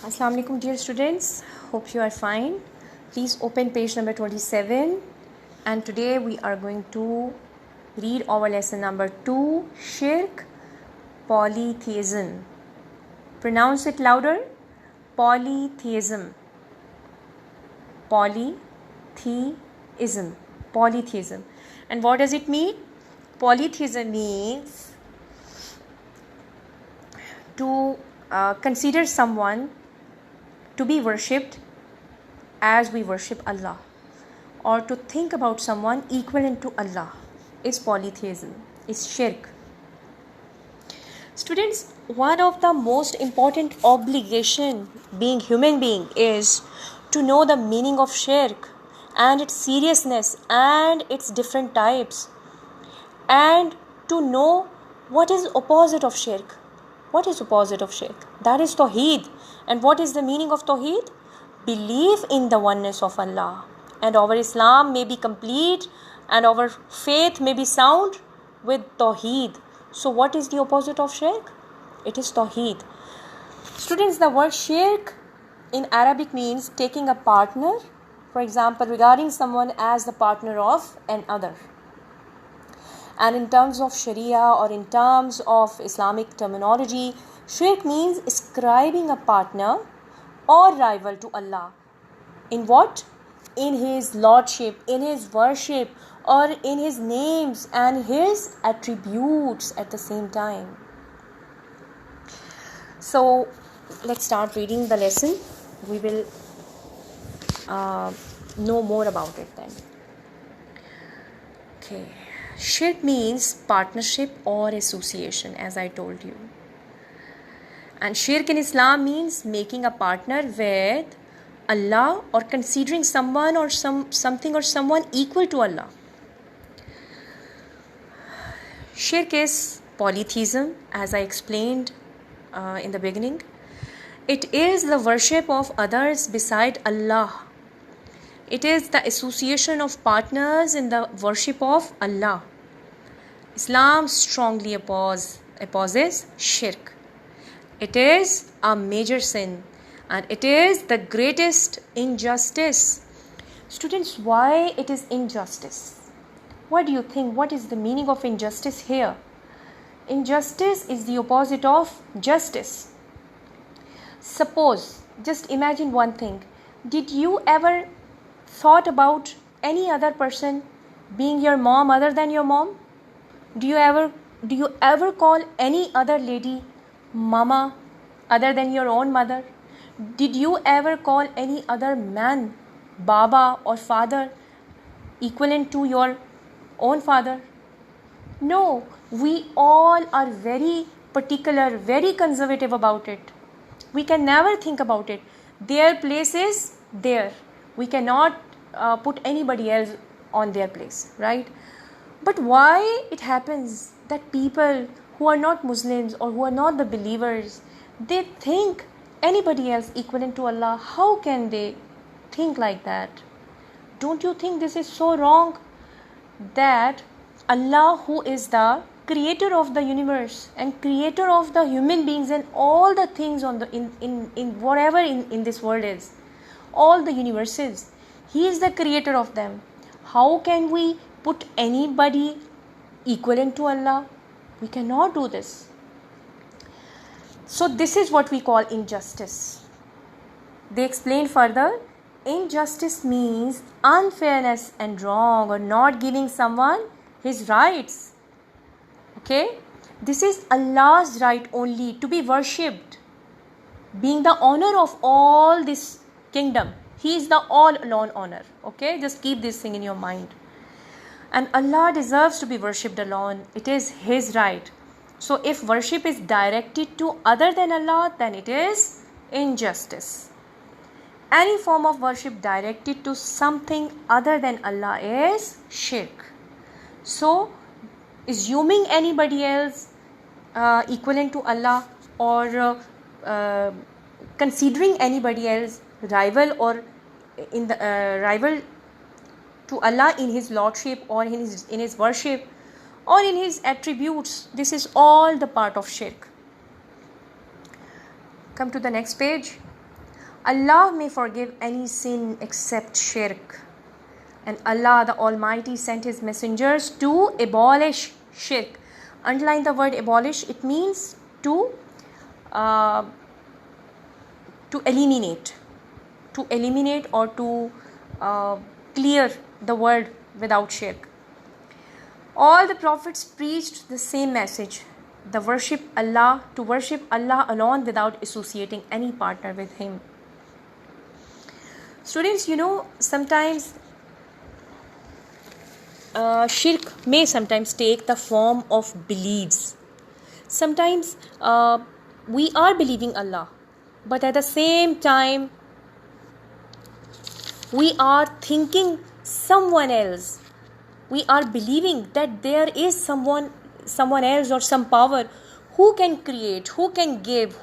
Assalamu alaikum dear students, hope you are fine. Please open page number 27 and today we are going to read our lesson number 2, Shirk, Polytheism. Pronounce it louder. Polytheism. Polytheism. Polytheism. And what does it mean? Polytheism means to consider someone to be worshipped as we worship Allah, or to think about someone equivalent to Allah is polytheism, is shirk. Students, one of the most important obligation being human being is to know the meaning of shirk and its seriousness and its different types, and to know what is opposite of shirk. What is opposite of shirk? That is Tawheed. And what is the meaning of Tawheed? Belief in the oneness of Allah. And our Islam may be complete and our faith may be sound with Tawheed. So what is the opposite of shirk? It is Tawheed. Students, the word shirk in Arabic means taking a partner, for example, regarding someone as the partner of another. And in terms of Sharia or in terms of Islamic terminology, shirk means ascribing a partner or rival to Allah. In what? In His lordship, in His worship, or in His names and His attributes at the same time. So, let's start reading the lesson. We will know more about it then. Okay. Shirk means partnership or association, as I told you. And shirk in Islam means making a partner with Allah or considering someone or something or someone equal to Allah. Shirk is polytheism, as I explained in the beginning. It is the worship of others beside Allah. It is the association of partners in the worship of Allah. Islam strongly opposes shirk. It is a major sin and it is the greatest injustice. Students, why it is injustice? What do you think? What is the meaning of injustice here? Injustice is the opposite of justice. Suppose, just imagine one thing. Did you ever thought about any other person being your mom other than your mom? Do you ever call any other lady mama other than your own mother? Did you ever call any other man baba or father equivalent to your own father? No, we all are very particular, very conservative about it. We can never think about it. Their place is there. We cannot put anybody else on their place, right? But why it happens that people who are not Muslims or who are not the believers, they think anybody else equivalent to Allah? How can they think like that? Don't you think this is so wrong? That Allah, who is the creator of the universe and creator of the human beings and all the things on the in whatever in this world is, all the universes, He is the creator of them. How can we put anybody equivalent to Allah? We cannot do this. So this is what we call injustice. They explain further, injustice means unfairness and wrong or not giving someone his rights. Okay? This is Allah's right only to be worshipped, being the owner of all this kingdom. He is the all alone owner. Okay? Just keep this thing in your mind. And Allah deserves to be worshipped alone. It is His right. So if worship is directed to other than Allah, then it is injustice. Any form of worship directed to something other than Allah is shirk. So assuming anybody else equivalent to Allah or considering anybody else rival or in the rival to Allah in His lordship or in His worship or in His attributes, this is all the part of shirk. Come to the next page. Allah may forgive any sin except shirk. And Allah the Almighty sent His messengers to abolish shirk. Underline the word abolish. It means to eliminate. To eliminate or to clear the world without shirk. All the prophets preached the same message. To worship Allah alone without associating any partner with Him. Students, sometimes shirk may sometimes take the form of beliefs. Sometimes we are believing Allah, but at the same time we are thinking someone else. We are believing that there is someone else or some power who can create, who can give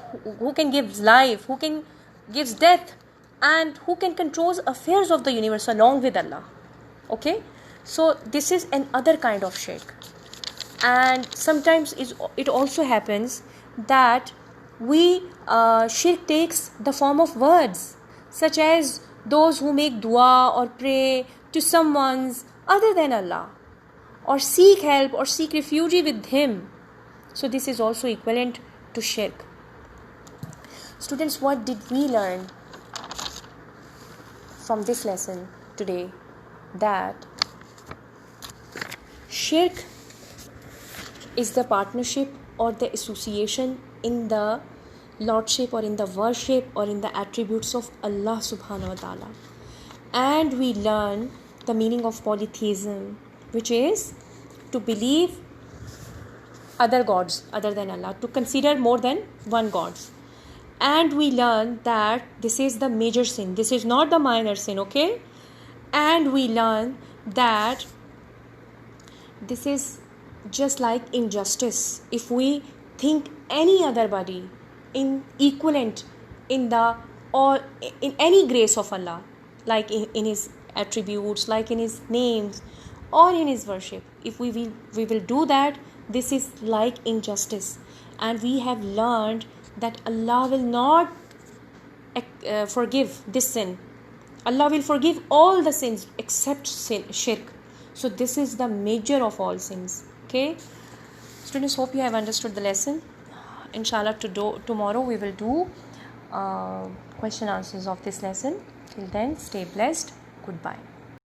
life, who can gives death, and who can control affairs of the universe along with Allah. Okay, so this is another kind of shirk. And sometimes it also happens that shirk takes the form of words, such as those who make dua or pray to someone other than Allah, or seek help or seek refuge with Him. So this is also equivalent to shirk. Students, what did we learn from this lesson today? That shirk is the partnership or the association in the lordship or in the worship or in the attributes of Allah subhanahu wa ta'ala. And we learn the meaning of polytheism, which is to believe other gods other than Allah, to consider more than one God. And we learn that this is the major sin, this is not the minor sin, okay? And we learn that this is just like injustice. If we think any other body in equivalent in the or in any grace of Allah, like in His attributes, like in His names or in His worship, if we will do that, this is like injustice. And we have learned that Allah will not forgive this sin. Allah will forgive all the sins except shirk. So this is the major of all sins. Okay, students, hope you have understood the lesson. Inshallah, tomorrow we will do question answers of this lesson. Till then, stay blessed. Goodbye.